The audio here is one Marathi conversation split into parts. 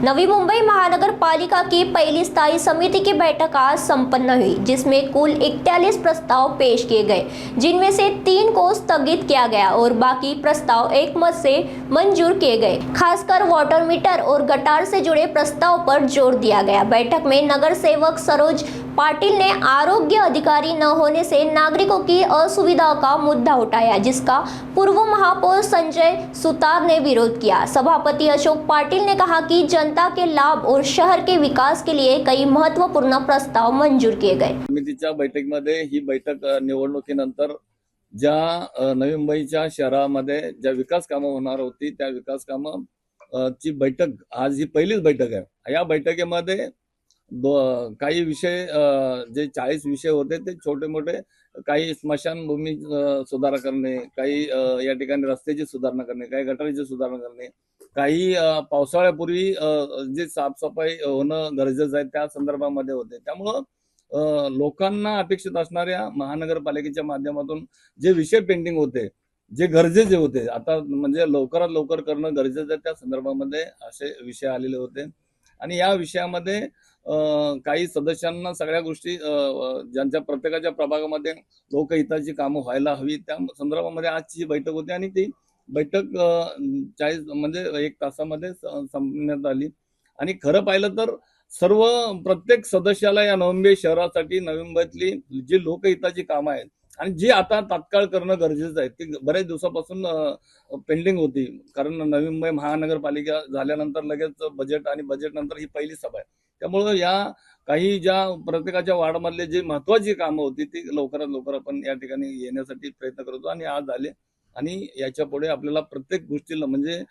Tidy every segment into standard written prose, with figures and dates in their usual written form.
नवी मुंबई महानगर पालिका की पहली स्थायी समिति की बैठक आज संपन्न हुई, जिसमें कुल 41 प्रस्ताव पेश किए गए, जिनमें से 3 को स्थगित किया गया और बाकी प्रस्ताव एकमत से मंजूर किए गए। खासकर वाटर मीटर और गटार से जुड़े प्रस्ताव पर जोर दिया गया। बैठक में नगर सेवक सरोज पाटिल ने आरोग्य अधिकारी न होने से नागरिकों की असुविधा का मुद्दा उठाया, जिसका पूर्व महापौर संजय सुतार ने विरोध किया। सभापति अशोक पाटिल ने कहा कि जनता के लाभ और शहर के विकास के लिए कई महत्वपूर्ण प्रस्ताव मंजूर किए गए। समितीच्या बैठकीमध्ये ही बैठक निवडणुकीनंतर ज्या नवी मुंबईच्या शहरामध्ये ज्या विकास कामं होणार होती त्या विकास कामाची बैठक आज ही पहिलीच बैठक आहे। या बैठकीमध्ये काही विषय जे 40 विषय होते ते छोटे मोठे, काही स्मशानभूमी सुधारणा करणे, काही या ठिकाणी रस्त्याची सुधारणा करणे, काही गटारीची सुधारणा करणे, काही पावसाळ्यापूर्वी जे साफसफाई होणं गरजेचं आहे त्या संदर्भामध्ये होते। त्यामुळं लोकांना अपेक्षित असणाऱ्या महानगरपालिकेच्या माध्यमातून जे विषय पेंडिंग होते, जे गरजेचे होते, आता म्हणजे लवकरात लवकर करणं गरजेचं आहे, त्या संदर्भामध्ये असे विषय आलेले होते। आणि या विषयामध्ये काही सदस्यांना सगळ्या गोष्टी ज्यांच्या प्रत्येकाच्या प्रभागामध्ये लोकहिताची कामं व्हायला हवी त्या संदर्भामध्ये आजची ही बैठक होती आणि ती बैठक 40 म्हणजे 1 तासामध्ये संपण्यात आली। आणि खरं पाहिलं तर प्रत्येक सदस्याला या नवी मुंबई शहरासाठी नवी मुंबईतली जी लोकहिताची कामं आहेत आणि जी आता तात्काळ करणं गरजेचं आहे ती बऱ्याच दिवसापासून पेंडिंग होती, कारण नवी मुंबई महानगरपालिका झाल्यानंतर लगेच बजेट आणि बजेट नंतर ही पहिली सभा आहे। त्यामुळं या काही ज्या प्रत्येकाच्या वार्डमधले जी महत्वाची कामं होती ती लवकरात लवकर आपण या ठिकाणी येण्यासाठी प्रयत्न करतो आणि आज आले। आणि याच्या पुढे आपल्याला प्रत्येक गोष्टीला म्हणजे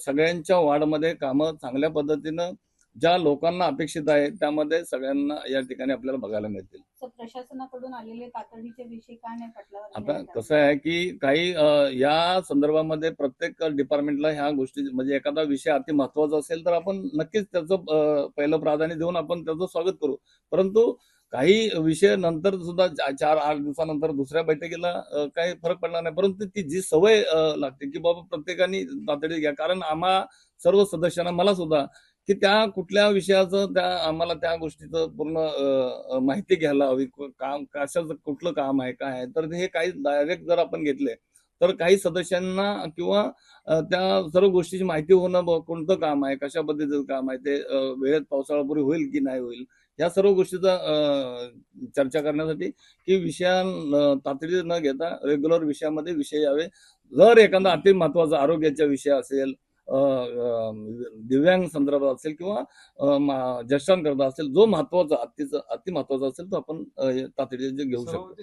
सगळ्यांच्या वार्डमध्ये कामं चांगल्या पद्धतीनं ज्या लोकांना अपेक्षित आहे त्यामध्ये सगळ्यांना या ठिकाणी आपल्याला बघायला मिळतील। प्रशासनाकडून आलेले तातडीचे विषय का नाही पटलावर? आता कसं आहे की काही या संदर्भामध्ये प्रत्येक डिपार्टमेंटला ह्या गोष्टी म्हणजे एखादा विषय अति महत्वाचा असेल तर आपण नक्कीच त्याचं पहिलं प्राधान्य देऊन आपण त्याचं स्वागत करू, परंतु काही विषय नंतर सुद्धा 4-8 दिवसानंतर दुसऱ्या बैठकीला काही फरक पडणार नाही, परंतु ती जी सवय लागते की बाबा प्रत्येकाने तातडी घ्या, कारण आम्हा सर्व सदस्यांना मला सुद्धा की त्या कुठल्या विषयाचं आम्हाला त्या गोष्टीचं पूर्ण माहिती घ्यायला हवी, काम कशाचं कुठलं काम आहे काय आहे, तर हे काही डायरेक्ट जर आपण घेतले तर काही सदस्यांना किंवा त्या सर्व गोष्टीची माहिती होणं कोणतं काम आहे, कशा पद्धतीचं काम आहे, ते वेळेत पावसाळ्यापूर्वी होईल की नाही होईल, या सर्व गोष्टीचा चर्चा करण्यासाठी की तातडी न घेता रेग्युलर विषयामध्ये विषय यावे। जर एखादा अति महत्वाचा आरोग्याचा विषय असेल, दिव्यांग संदर्भात असेल किंवा ज्येष्ठांकरता असेल, जो महत्वाचा अति महत्वाचा असेल तो आपण तातडीने घेऊ शकतो।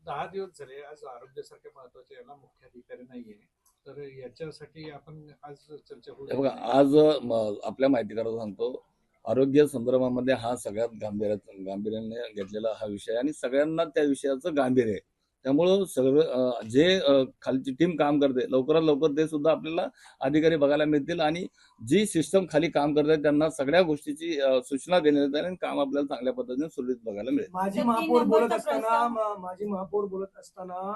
10 दिवस झाले आज आरोग्यासारख्या महत्वाच्या याला मुख्य अधिकारी नाहीये, तर याच्यासाठी आपण आज चर्चा करू। बघा आज आपल्या माहितीकरता सांगतो, आरोग्य संदर्भामध्ये हा सगळ्यात गांभीर्याने घेतलेला हा विषय आणि सगळ्यांना त्या विषयाचं गांभीर्य आहे। त्यामुळं सगळं जे खालची टीम काम करते लवकरात लवकर ते सुद्धा आपल्याला अधिकारी बघायला मिळतील आणि जी सिस्टम खाली काम करते त्यांना सगळ्या गोष्टीची सूचना देण्यात येईल आणि काम आपल्याला चांगल्या पद्धतीने सुरळीत बघायला मिळेल। माजी महापौर बोलत असताना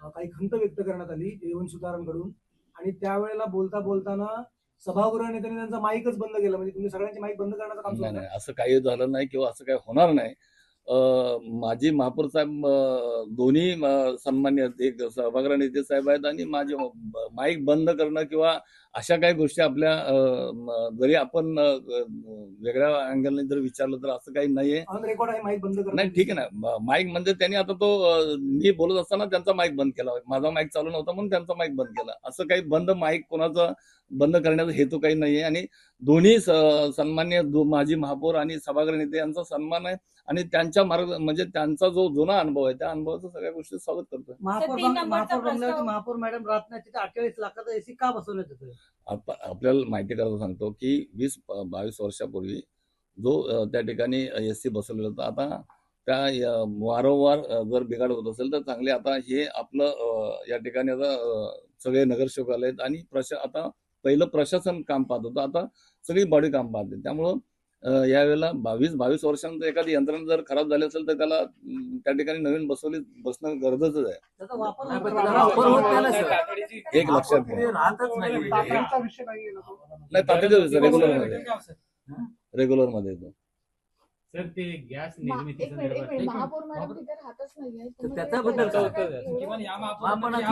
काही खंत व्यक्त करण्यात आली देवंश सुतारांकडून आणि त्यावेळेला बोलताना सभागृह नेत्यांनी त्यांचा माईकच बंद केला, म्हणजे तुम्ही सगळ्यांचे माईक बंद करण्याचं काम नाही, असं काही झालं नाही किंवा असं काही होणार नाही। माजी महापौर साहेब दोन्ही सन्मान्य एक सभागृह नेते साहेब आहेत आणि माझे माईक बंद करणं किंवा अशा काही गोष्टी आपल्या जरी आपण वेगळ्या अँगलने जर विचारलं तर असं काही नाहीये। रेकॉर्ड आहे माईक बंद करणं? नाही, ठीक आहे ना, माईक म्हणजे त्यांनी आता तो मी बोलत असताना त्यांचा माईक बंद केला, माझा माईक चालू नव्हता म्हणून त्यांचा माईक बंद केला, असं काही माईक कोणाचा बंद करण्याचा हेतू काही नाहीये। आणि दोन्ही सन्मान्य माजी महापौर आणि सभागृह नेते यांचा सन्मान आहे आणि त्यांच्या म्हणजे त्यांचा जो जुना अनुभव आहे त्या अनुभवाचं सगळ्या गोष्टी स्वागत करतो। महापौर मॅडम राहत नाही तिथे 48 लाखाचा एसी का बसवलं तिथे? आपल्याला माहिती करता सांगतो की 20-22 वर्षापूर्वी जो त्या ठिकाणी एसी बसवलेला होता, आता त्या वारंवार जर बिघाड होत असेल तर चांगले आता हे आपलं या ठिकाणी आता सगळे नगरसेवक आलेत आणि आता पहिलं प्रशासन काम पाहत होतं, आता सगळी बॉडी काम पाहते। त्यामुळं यावेळेला 22 वर्षांचं एखादी यंत्रणा जर खराब झाली असेल तर त्याला त्या ठिकाणी नवीन बसणं गरजेचंच आहे. त्याचा वापर नाही, होत पण राहिला. त्याला वापर होत नाही ना, सर. एक लक्षात घ्या. ते राहतच नाही. तातडीचा विषय नाहीये ना तो. नाही तातडीचं रेग्युलर मध्ये येतो. सर ते गॅस निर्मिती एक मिनिट संदर्भात महापौर मॅडम तिथे राहतच नाहीये तर त्याच्याबद्दल काय उत्तर द्या?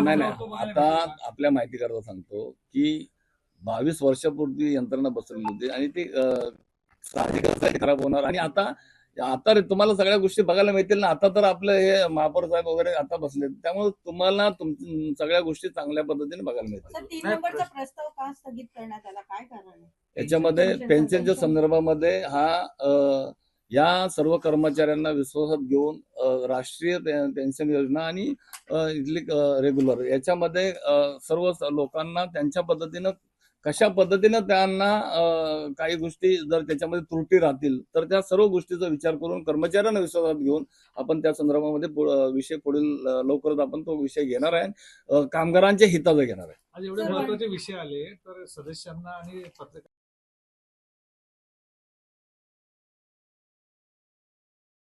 नाही आता आपल्या माहिती करता सांगतो की 22 वर्षापूर्वी यंत्रणा बसवली होती आणि ती साहजिकच आहे खराब होणार. आणि आता तुम्हाला सगळ्या गोष्टी बघायला मिळतील ना. आता तर आपलं हे महापौर साहेब वगैरे आता बसले, त्यामुळे तुम्हाला सगळ्या गोष्टी चांगल्या पद्धतीने बघायला मिळतील. सर 3 नंबरचा प्रस्ताव का स्थगित करण्यात आला, काय कारण आहे? याच्यामध्ये पेन्शनच्या संदर्भामध्ये या सर्व कर्मचाऱ्यांना विश्वासात घेऊन राष्ट्रीय पेन्शन योजना आणि इथली रेग्युलर याच्यामध्ये सर्व लोकांना त्यांच्या पद्धतीनं कशा पद्धतीनं त्यांना काही गोष्टी जर त्याच्यामध्ये त्रुटी राहतील तर त्या सर्व गोष्टीचा विचार करून कर्मचाऱ्यांना विश्वासात घेऊन आपण त्या संदर्भामध्ये विषय पुढील लवकरच आपण तो विषय घेणार आहे. कामगारांच्या हिताचा घेणार आहे. आज एवढे महत्वाचे विषय आले तर सदस्यांना आणि पत्रकार